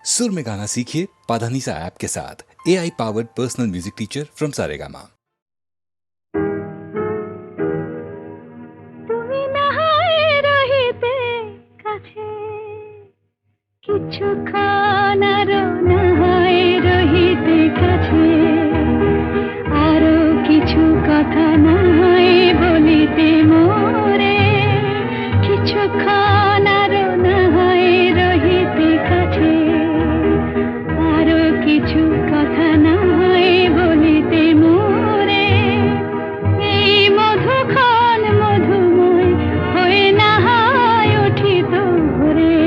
सुर में गाना सीखिए पाधानीसा ऐप के साथ। AI powered personal music teacher from Saregama. কিছুক্ষণ আরো নাহায় রহিতে কাছে, আরো কিছু কথা নাহায় বলিতে মোরে। কিছুক্ষণ আরো নাহায় রহিতে কাছে, আরো কিছু কথা নাহায় বলিতে মোরে। এই মধুক্ষণ মধুময় হয়ে নাহায় উঠিত ভোরে,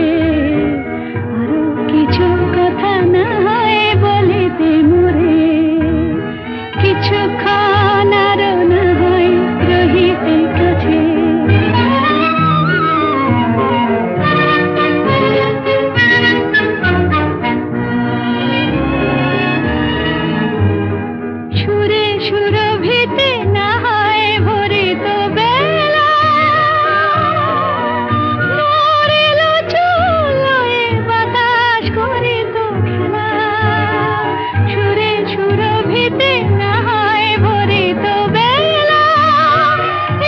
কিছু কথা না হয় বলিতে মোরে। কিছুক্ষণ আরো না হয় রহিতে কাছে, সুরে সুরভিতে না হয় ভরিত বেলা, মরিল চুলোয় বাতাস করিত খেলা। সুরে সুরভিতে না হয় ভরিত বেলা,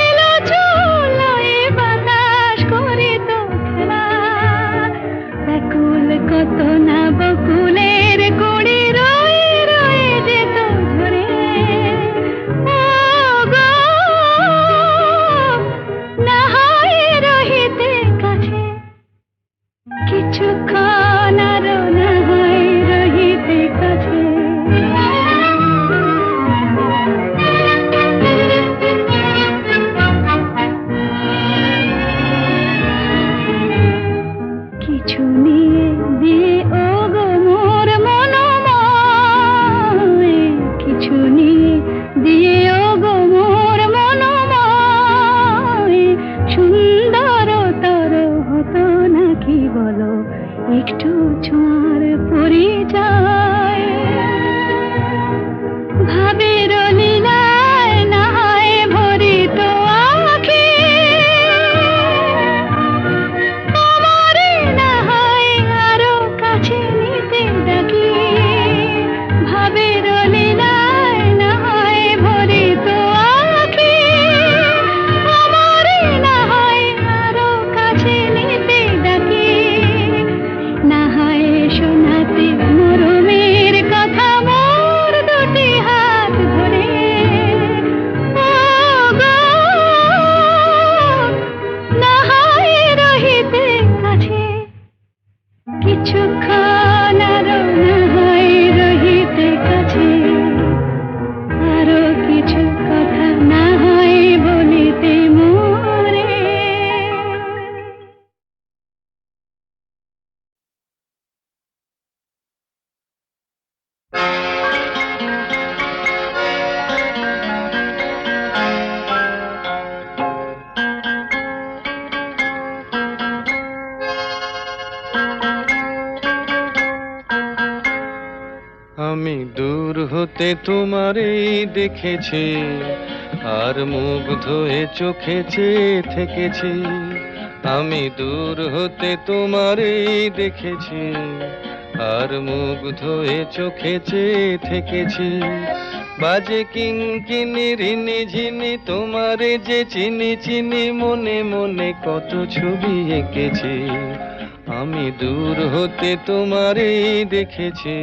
এলো চুলোয় বাতাস করিত খেলা। ব্যাকুল কত না বকুলের কুড়ি রয়ে রয়ে যেত ঝরে। ও গো, না হয় রহিতে কাছে, কিছুক্ষণ আরো না হয় রহিতে কাছে। কিছু নিয়ে দিয়ে ও গো মোর মনোময়, কিছু নিয়ে দিয়ে ও গো মোর মনোময়। সুন্দরতর হতো নাকি বলো একটু ছোঁয়ার পরিচয়। ভাবের লীলায় না হয় ভরিত আঁখি, আমারে না হয় আরো কাছে নিতে ডাকি। ভাবের লীলায় না হয় ভরিত আঁখি, আমারে না হয় আরো কাছে নিতে ডাকি। না হয় শোনাতে মরমের কথা মোর দুটি হাত ধরে। ও গো, না হয় রহিতে কাছে, কিছুক্ষণ আরো না হয় রহিতে কাছে। আরো কিছু কথা না হয় বলিতে মোরে। আমি দূর হতে তোমারই দেখেছি, আর মুগ্ধ হয়ে চোখে চেয়ে থেকেছি। আমি দূর হতে তোমারই দেখেছি, আর মুগ্ধ হয়ে চোখে চেয়ে থেকেছি। বাজে কিঙ্কিনি রিনি ঝিনি তোমারে যে চিনি চিনি, মনে মনে কত ছবি এঁকেছি। আমি দূর হতে তোমারই দেখেছি,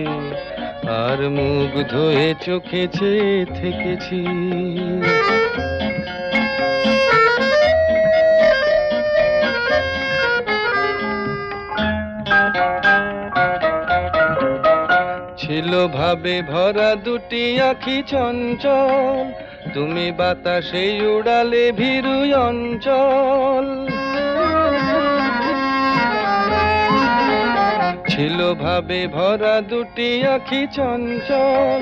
আর মুগ্ধ হয়ে চোখে চেয়ে থেকেছি। ছিল ভাবে ভরা দুটি আঁখি চঞ্চল, তুমি বাতাসে উড়ালে ভীরু অঞ্চল। ছিল ভাবে ভরা দুটি আঁখি চঞ্চল,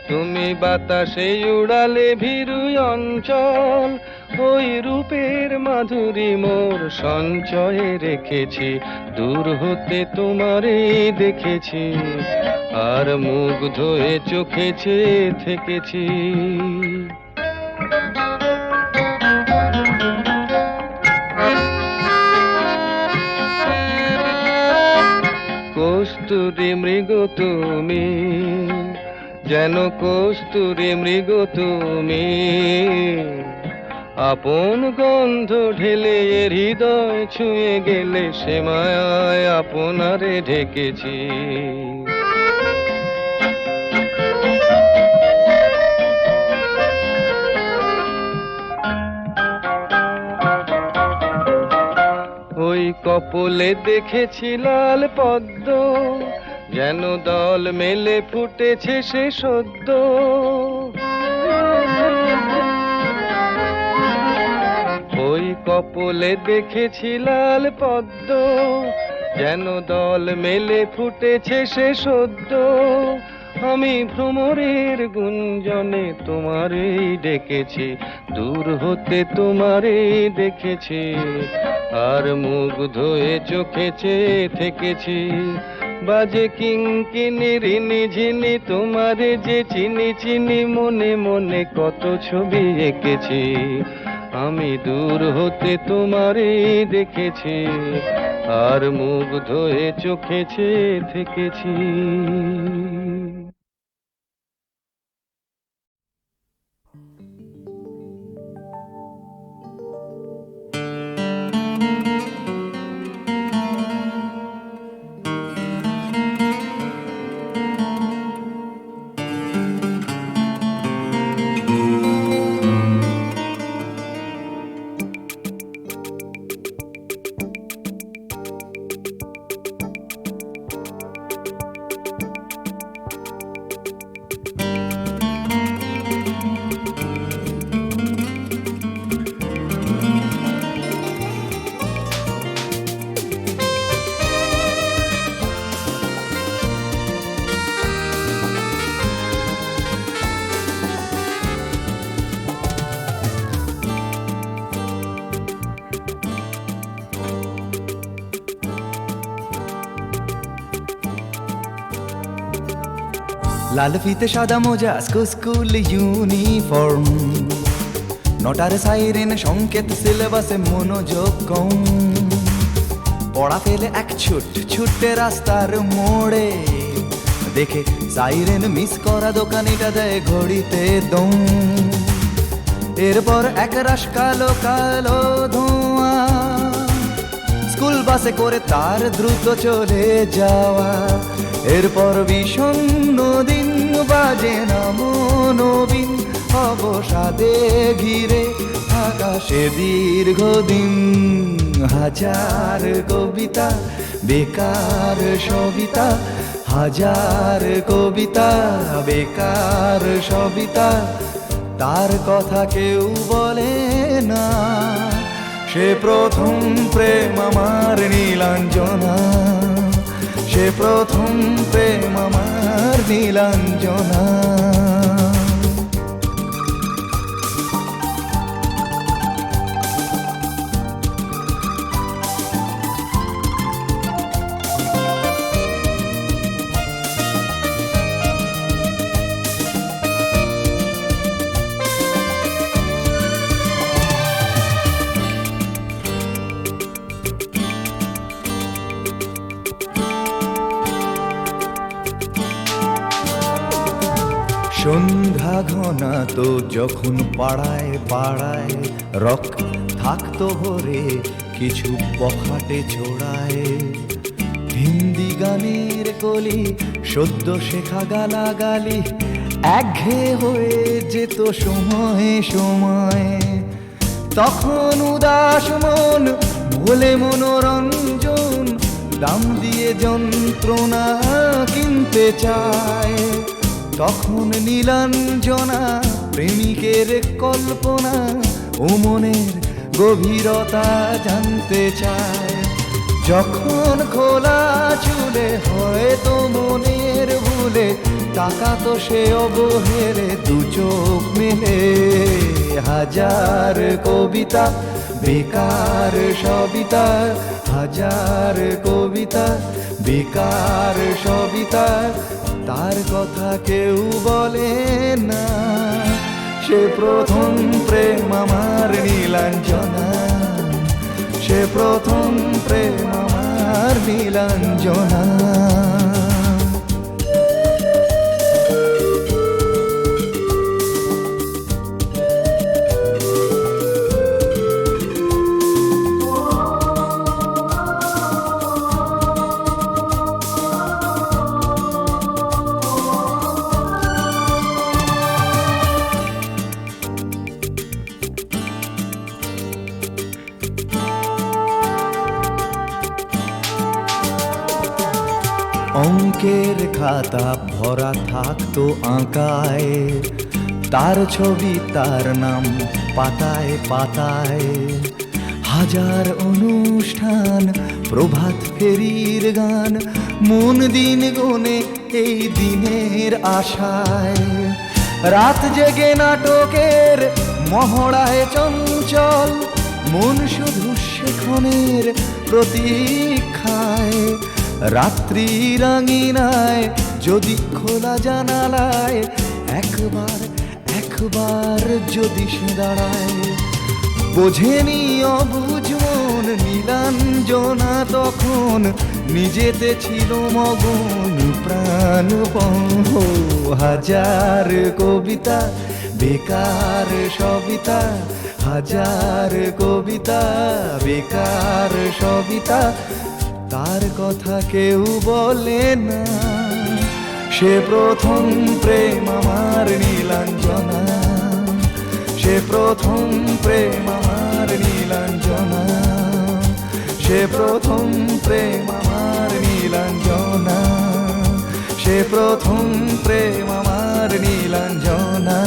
তুমি বাতাসে উড়ালে ভীরু অঞ্চল। ওই রূপের মাধুরী মোর সঞ্চয়ে রেখেছি, দূর হতে তোমারে দেখেছি, আর মুগ্ধ হয়ে চোখে চেয়ে থেকেছি। কস্তুরী মৃগ তুমি, যেন কস্তুরী মৃগ তুমি। আপন গন্ধ ঢেলে হৃদয় ছুঁয়ে গেলে সে মায়ায় আপনারে ঢেকেছি। ওই কপলে দেখেছি লাল পদ্ম, যেন দল মেলে ফুটেছে সে সদ্য। ওই কপলে দেখেছি লাল পদ্ম, যেন দল মেলে ফুটেছে সে সদ্য। আমি ভ্রমরের গুঞ্জনে তোমারেই ডেকেছি, দূর হতে তোমারেই দেখেছি, আর মুগ্ধ হয়ে চোখে চেয়ে থেকেছি। বাজে কিঙ্কিনি রিনি ঝিনি তোমারে যে চিনি চিনি, মনে মনে কত ছবি এঁকেছি। আমি দূর হতে তোমারেই দেখেছি, আর মুগ্ধ হয়ে চোখে চেয়ে থেকেছি। লাল ফিতে সাদা মোজা স্কুল ইউনিফর্ম, নটার সাইরেন সংকেত সিলেবাসে মনোযোগ কম। পড়া ফেলে এক ছুটে রাস্তার মোড়ে, দেখে সাইরেন মিস করা দোকানিটা দেয় ঘড়িতে দম। এরপর এক রাশ কালো কালো ধোঁয়া, স্কুল বাসে করে তার দ্রুত চলে যাওয়া। এরপর বিষণ্ণ দিন বাজে না মনোবিন, অবসাদে ঘিরে আকাশে দীর্ঘদিন। হাজার কবিতা বেকার সবিতা, হাজার কবিতা বেকার সবিতা, তার কথা কেউ বলে না। সে প্রথম প্রেম আমার নীলাঞ্জনা, সে প্রথম প্রেম আমার নীলাঞ্জনা। সন্ধ্যা ঘনা তো যখন পাড়ায় পাড়ায় রক থাকতো ভরে কিছু বখাটে ছোড়ায়। হিন্দি গানের কলি সদ্য শেখা গালাগালি একঘেয়ে হয়ে যেত সময়ে সময়ে। তখন উদাস মন ভোলে মনোরঞ্জন, দাম দিয়ে যন্ত্রণা কিনতে চায়। তখন নীলাঞ্জনা প্রেমিকের কল্পনা ও মনের গভীরতা জানতে চায়। যখন খোলা চুলে হয়তো মনের ভুলে, তাকাতো সে অবহেলে দু চোখ মেলে। হাজার কবিতা বেকার সবিতা, হাজার কবিতা বেকার সবিতা, তার কথা কেউ বলে না। সে প্রথম প্রেম আমার নীলাঞ্জনা, সে প্রথম প্রেম আমার নীলাঞ্জনা। অঙ্কের খাতা ভরা থাকতো আঁকায়, তার ছবি তার নাম পাতায় পাতায়। হাজার অনুষ্ঠান, প্রভাত ফেরির গান, মন দিন গুনে এই দিনের আশায়। রাত জেগে নাটকের মহড়ায় চঞ্চল, মন শুধু সেক্ষণের প্রতীক্ষায়। রাত্রি রাঙিনায় যদি খোলা জানালায় একবার একবার যদি সে দাঁড়ায়, বোঝেনি অবুঝ মন নীলাঞ্জনা তখন, নিজেতে ছিল মগন প্রাণপণ। হাজার কবিতা বেকার সবিতা, হাজার কবিতা বেকার সবিতা, তার কথা কেউ বলে না। সে প্রথম প্রেম আমার নীলাঞ্জনা, সে প্রথম প্রেম আমার নীলাঞ্জনা, সে প্রথম প্রেম আমার নীলাঞ্জনা, সে প্রথম প্রেম আমার নীলাঞ্জনা।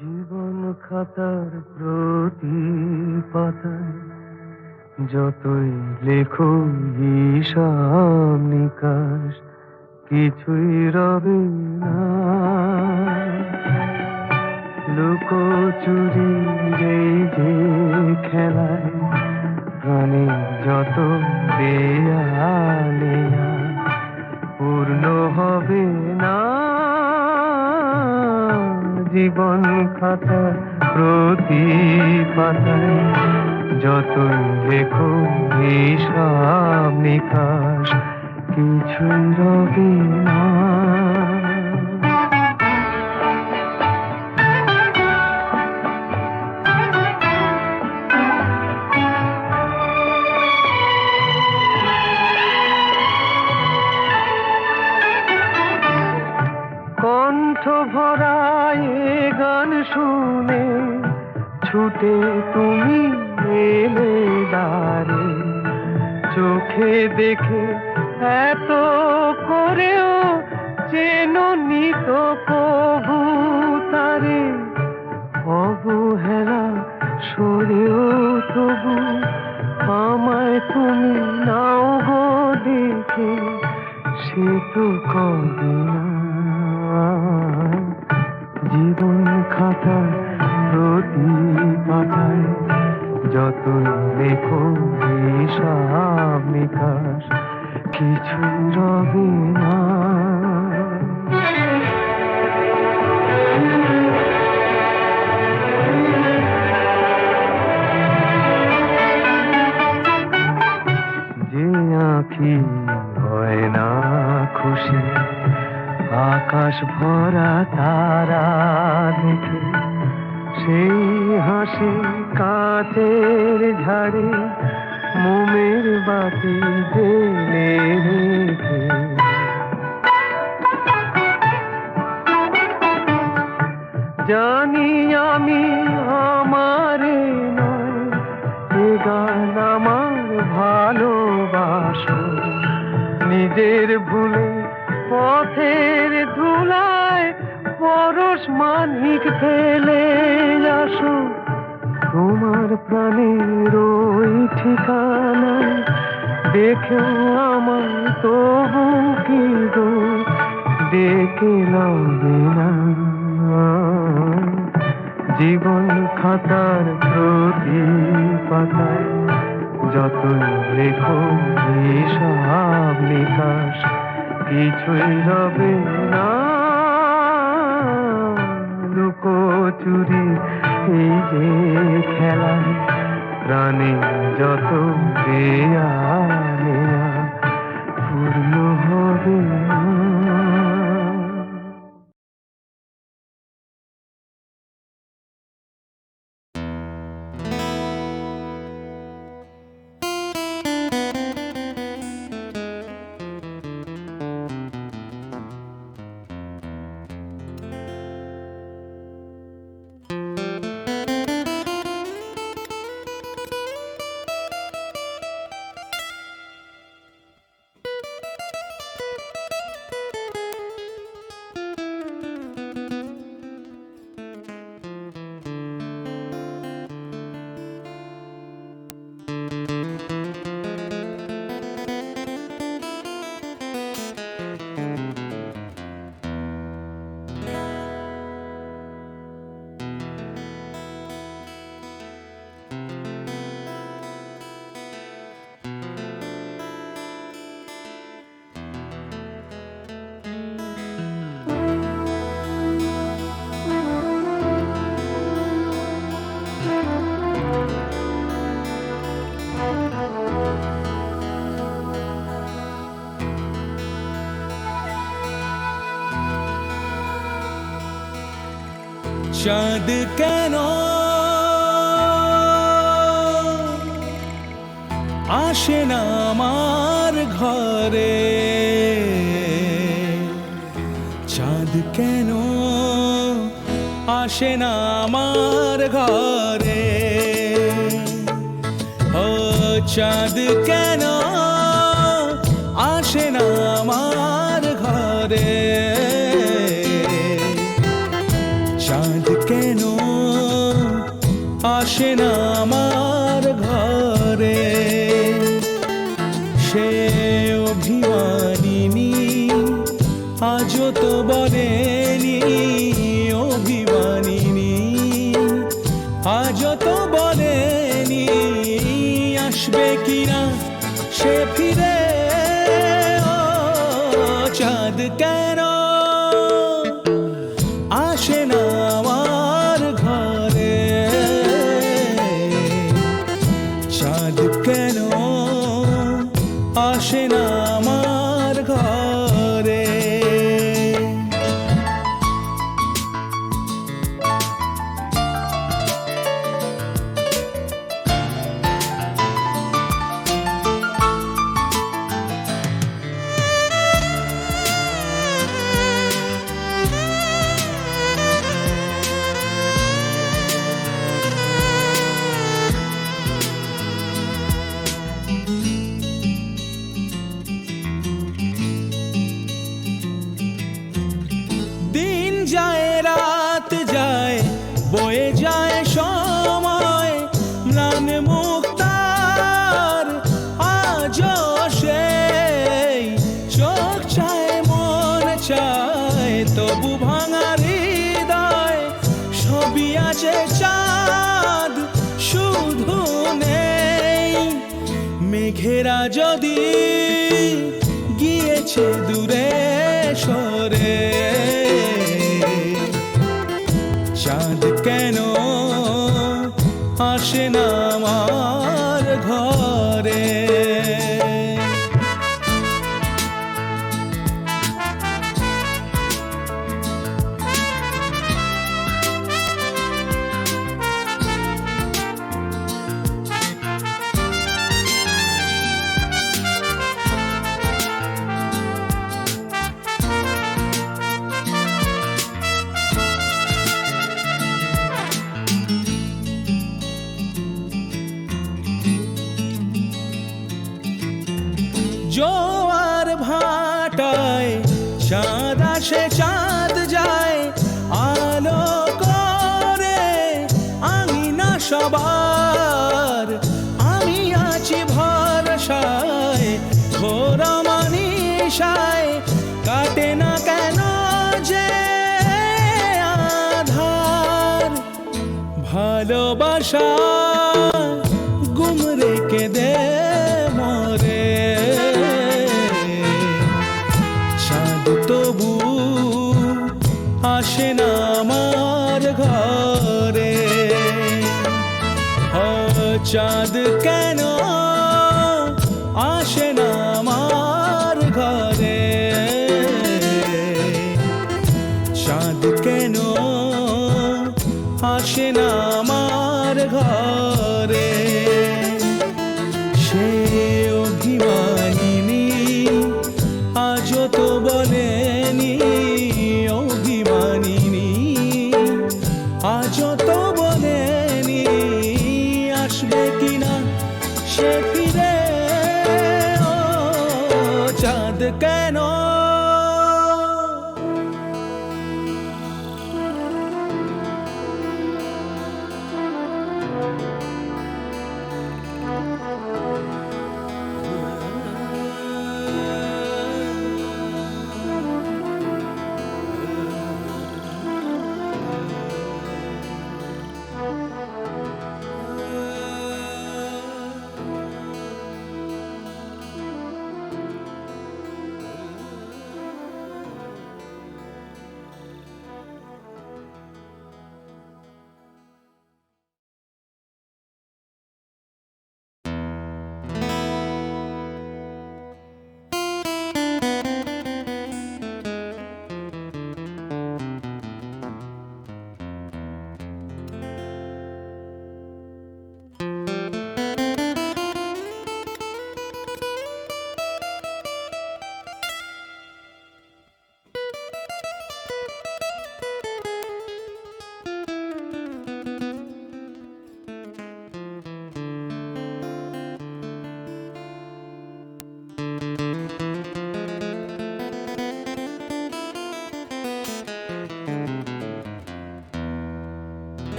জীবন খাতার প্রতি পাতায় যতই লেখো হিসাব নিকাশ, কিছুই রবে না। লুকোচুরি এই যে খেলায় প্রাণে যত দেয়ালে পূর্ণ হবে না। জীবন খাতা প্রতি পাতায় যতই লেখো হিসাব নিকাশ, কিছুই রবে না। কণ্ঠ ভরায় গান শুনে ছুটে তুমি এলে দ্বারে, চোখে দেখে এত করেও চেনো নিত কবু তারে। অবহেলা সরেও তবু আমায় তুমি নাও গো দেখে, সে তো কবে না। জীবন খাতা প্রতি পাতায় যতই লেখো হিসাব নিকাশ, কিছু রবে না। যে আঁখি হয় না খুশি আকাশ ভরা তারা দেখে, সেই হাসি কাঁচের ঝাড়ে মোমের বাতি জেলে রেখে। জানি আমি আমারে নয়, এ গান আমার ভালোবাসো, নিজের ভুলে পথের ধুলায় পরশ মানিক ফেলে আসো। তোমার প্রাণের ওই ঠিকানায় দেখেও আমার তবু কি গো ডেকে লাগে না। জীবন খাতার প্রতি পাতায় যতই লেখো হিসাব নিকাশ, কিছুই রবে না। লুকোচুরি এই যে খেলায় প্রাণে যত দেয়া নেয়া পূর্ণ হবে না। চাঁদ কেন আসে না আমার ঘরে, চাঁদ কেন আসে না আমার ঘরে, ও চাঁদ কেন আসে না আমার ঘরে, চাঁদ কেন আসে না আমার ঘরে, সে অভিমানিনী আজও তো বলেনি, অভিমানিনী আজও তো বলেনি আসবে কিনা সে ফিরে, ও চাঁদ কেন আসে না আমার ঘরে, চাঁদ কেন আসে না আমার ঘরে। দিন যায় রাত যায় বয়ে যায় সময়, ম্লান মুক্তার আজও সেই চোখ চায় মন চায়, তবু ভাঙা হৃদয় সবই আছে চাঁদ শুধু নেই, মেঘেরা যদি গিয়েছে দূরে সরে, চাঁদ কেন আসে না আমার ঘরে। জোয়ার ভাটায় চাঁদ আসে চাঁদ যায়, আলো করে আঙিনা সবার, আমি আছি ভরসায় ঘোর মানিসায়, কাটে না কেন যে আধার, ভালোবাসা গুম রেখে দে মরে, চাঁদ তবু আসে না আমার ঘরে, ও চাঁদ কেন আসে না আমার ঘরে, চাঁদ কেন আসে না আমার ঘরে, সে অভিমানিনী আজও তো বলেনি, অভিমানিনী আজও তো বলেনি আসবে কিনা সে ফিরে, ও চাঁদ কেন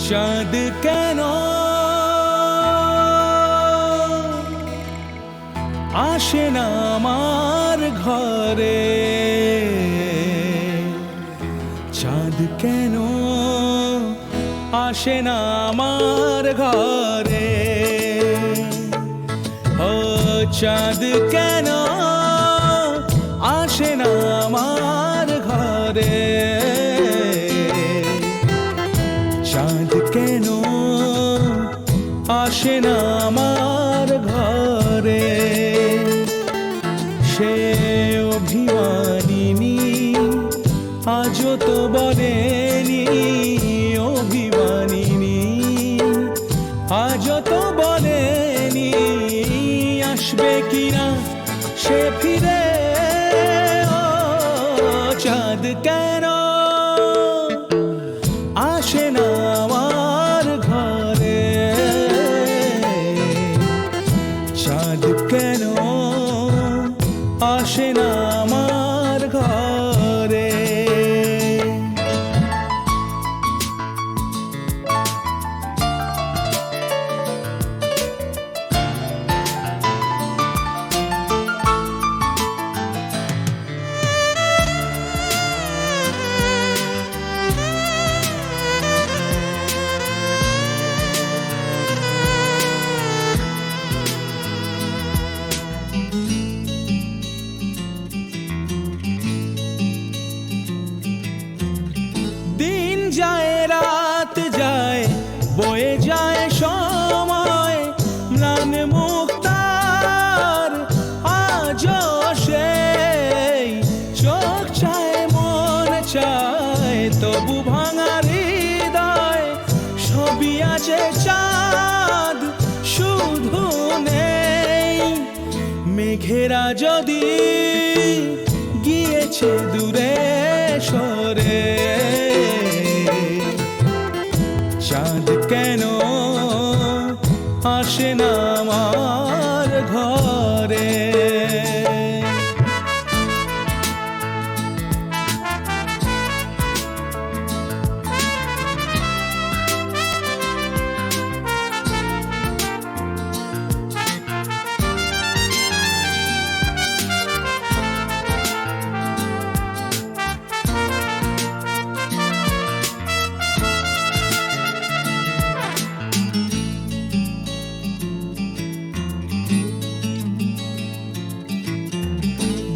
চাঁদ কেন আসে না আমার ঘরে, চাঁদ কেন আসে না আমার ঘরে, ও চাঁদ কেন আসে না আমার ঘরে, চাঁদ কেন আসে না আমার ঘরে, সে অভিমানিনী আজও তো বলেনি, অভিমানিনী আজও তো বলেনি আসবে কিনা সে ফিরে, ও চাঁদ কেন আসে না আমার ঘরে, চাঁদ কেন আসে না আমার ঘরে। দিন যায় রাত যায় বয়ে যায় সময়, ম্লান মুক্তার আজও সেই চোখ চায় মন চায়, তবু ভাঙা হৃদয় সবই আছে চাঁদ শুধু নেই, মেঘেরা যদি গিয়েছে দূরে সরে, চাঁদ কেন আসে না আমার ঘরে।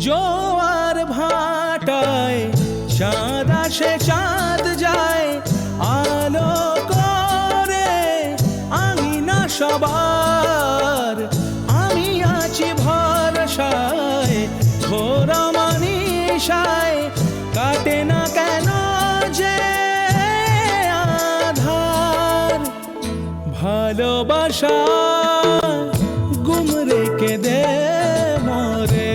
জোয়ার ভাটায় চাঁদ আসে চাঁদ যায়, আলো করে আঙিনা সবার, আমি আছি ভরসায় ঘোর মানিসায়, কাটে না কেন যে আধার, ভালোবাসা গুম রেখে দে মরে,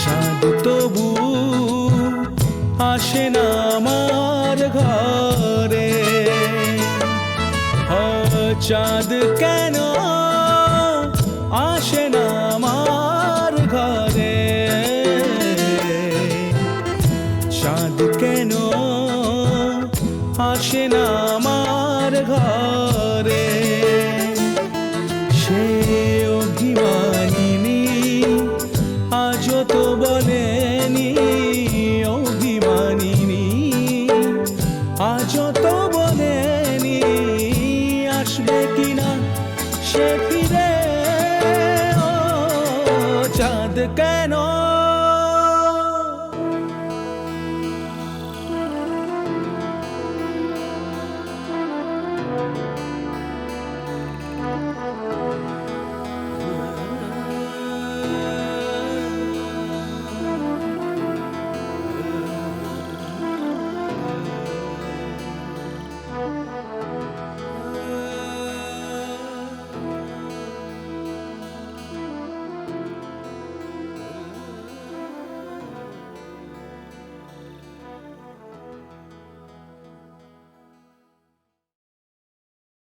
চাঁদ তবু আসে না আমার ঘরে, ও চাঁদ কেন আসে না আমার ঘরে, চাঁদ কেন আসে না আমার ঘরে, সে অভিমানিনী আজও তো বলেনি, অভিমানিনী আজও